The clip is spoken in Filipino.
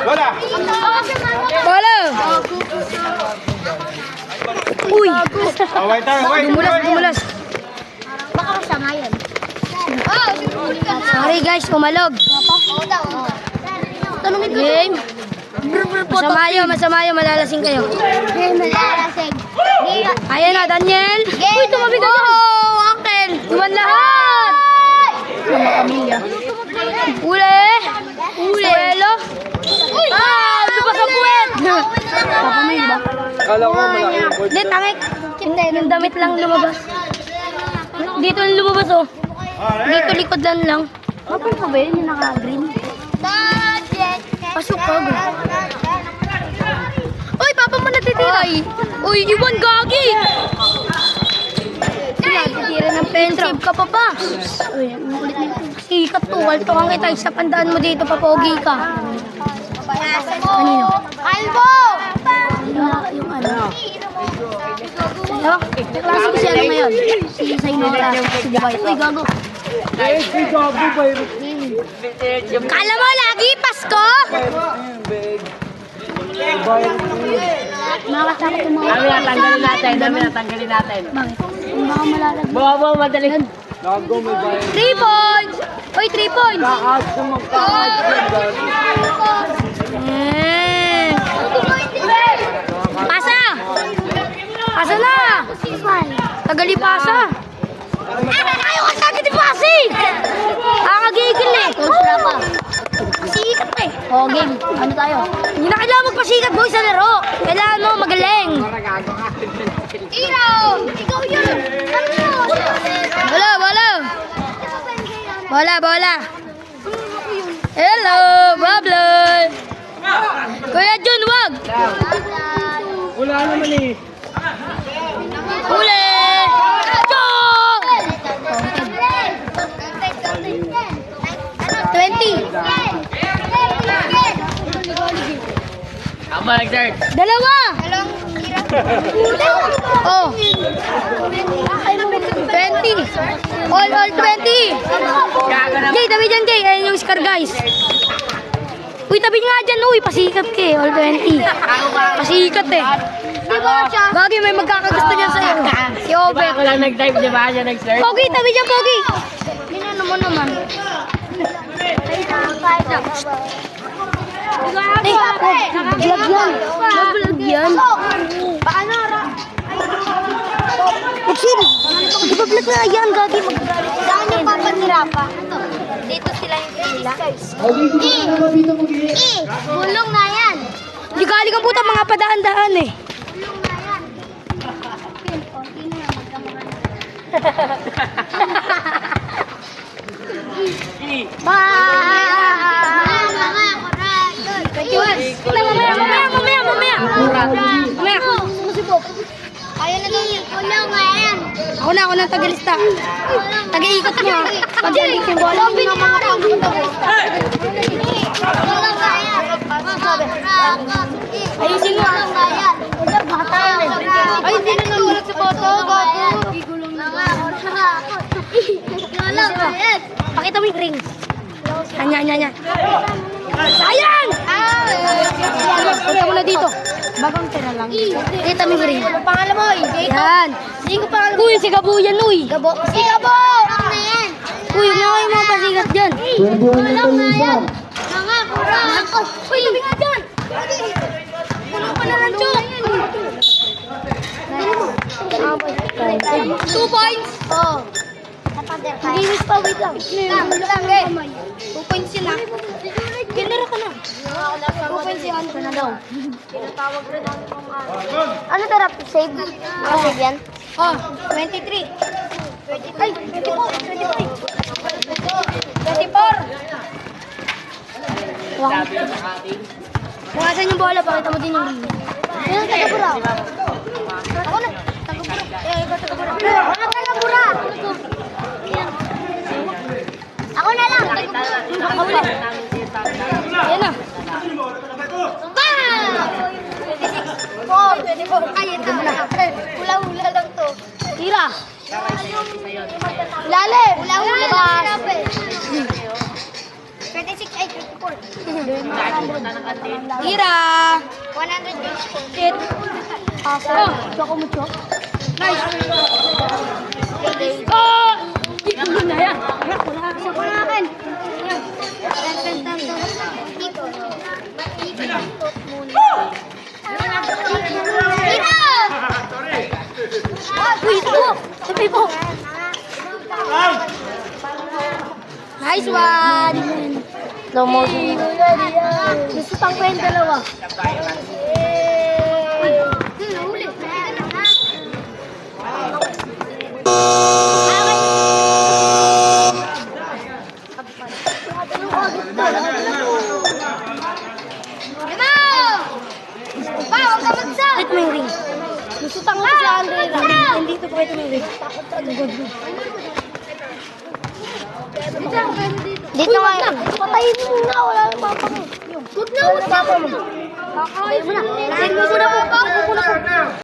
Bola! Bola! Uy! Away tayo, away! Dumulas! Baka masama yan. Sorry guys, umalog. Tanungin ko. Game. Masama yun, malalasing kayo. Malalasing. Ayan na, Daniel. Uy, tumabi ka dyan. Uncle. Tuman lahat. Mga pamilya. Uli. Suelo. Lupa sa puwet. Papamay, ba? Kala ko malaki yung board. Hindi, tangik. Hindi, yung damit lang lumabas. Dito lang lumabas, oh. Dito likod lang. Mapal ko ba yun yung naka-green? Pasok ka, bro. Uy, papa mo natitira. Uy, iwan gagi. Natitira ng pensive ka pa. Uy, ang kulit na yun. Sikat to. Waltokan kita. Isa pandaan mo dito, papogi ka. Kanino? Albo! Yung ano? Ano? Klase ko si ano ngayon? Si Sainora. Si Dubai. Uy, gago. Kala mo lagi, Pasko? Makakasama itong mga... Dami natanggalin natin. Bakit? Baka malalagyan. Bawa, madali. Gago, may bayan. 3 points! Uy, 3 points! Kakas ko magkakas yan, gago. Pasa! Pasa na! Tagali pasa! Ayaw ka sa akin ni Pasi! Nakakagigil eh! Wala pa. Pasikat eh! O, game. Ano tayo? Hindi na kailangan magpasikat boy sa laro. Kailangan mo magaling. Iraw! Ikaw yun! Bola! Hello, Babloy! Kuya Jun, wag! Wala naman eh. Huli! Chok! 20! Tama, nag-start. Dalawa! Oh! 20! All 20! Jay, tabi dyan, Jay. Ayan yung scar, guys. Uy, tabi nga dyan. Uy, pasikat ka eh. All 20. Pasikat eh. Gagi, may magkakagusto niyan sa'yo. Si Obet. Ako lang nag-type, di ba? Siya nag-start. Pogi, tabi dyan, Pogi. Ginano mo naman. Vlog yan. Paano, Ra? Chill. Iba-vlog na yan, Gagi. Saan yung papatira pa? Dito sila yung pila. Bulong na yan. Di galing ang puta, mga padaan-daan eh. Bulong na yan. Konti na yan, magkamukha na. Mga korayon. 21. Mamaya. Ayaw na daw yung bulong na yan. Ako na tagalista. Taga-ikot mo ha. Pag-galing yung bola. Sabi ng mga tagalista. Bulong na yan. Ayusin mo. Bulong na yan. Bata yan. Ay, hindi na nalulog sa boto. Gago. Bulong na yan. Pakita mo yung rings. Anya. Sayang! Punta mo na dito. Bagong tira lang. Kita mo yung ring. Ano pangalan mo? Yan. Sino pangalan mo? Uy, si Gabo yan, uy. Gabo. Si Gabo! Ano na yan? Uy, huwag na kayo mga pasikat dyan. Bulong na yan. Mga kurang. Uy, labi nga dyan. Puno pa na lang, Chok. 2 points. Oh. Ginis pa, wait lang. Lang. 2 points yun ah. Kinara ka na. 2 points yun. Ano na daw? Ano tarap? Save? Save yan? Oh, 23. Ay, 24. 24. Bukasan yung bola, pakita mo din yung ring. Yan ang tagabura. Ako na. Tagabura. Tagabura. Ako na tagabura. Ako na lang. Ako ulit. Ayan na. Oh, 24. Ay, ito na. Hula-hula lang to. Tira. Lalim. Hula-hula lang. 26 Ay, 24. Tira. 100 yung score. Hit. Choco mo, Choco. Nice. Oh! Hit mo na yan. Isa ko na akin. Tan. Iko. Iko! Uy, ito po. Sabi po. Nice one. Lomo. Gusto pang ko yung dalawa. Huli. Lima! Pa, huwag ka magsa! Hit mo yung ring. Gusto tang ko si Andre. Nandito po ito yung ring. Dito nga yun. Patayin mo na. Wala nang papa mo. Huwag na. Huwag na. Kakain mo na. Send mo na po.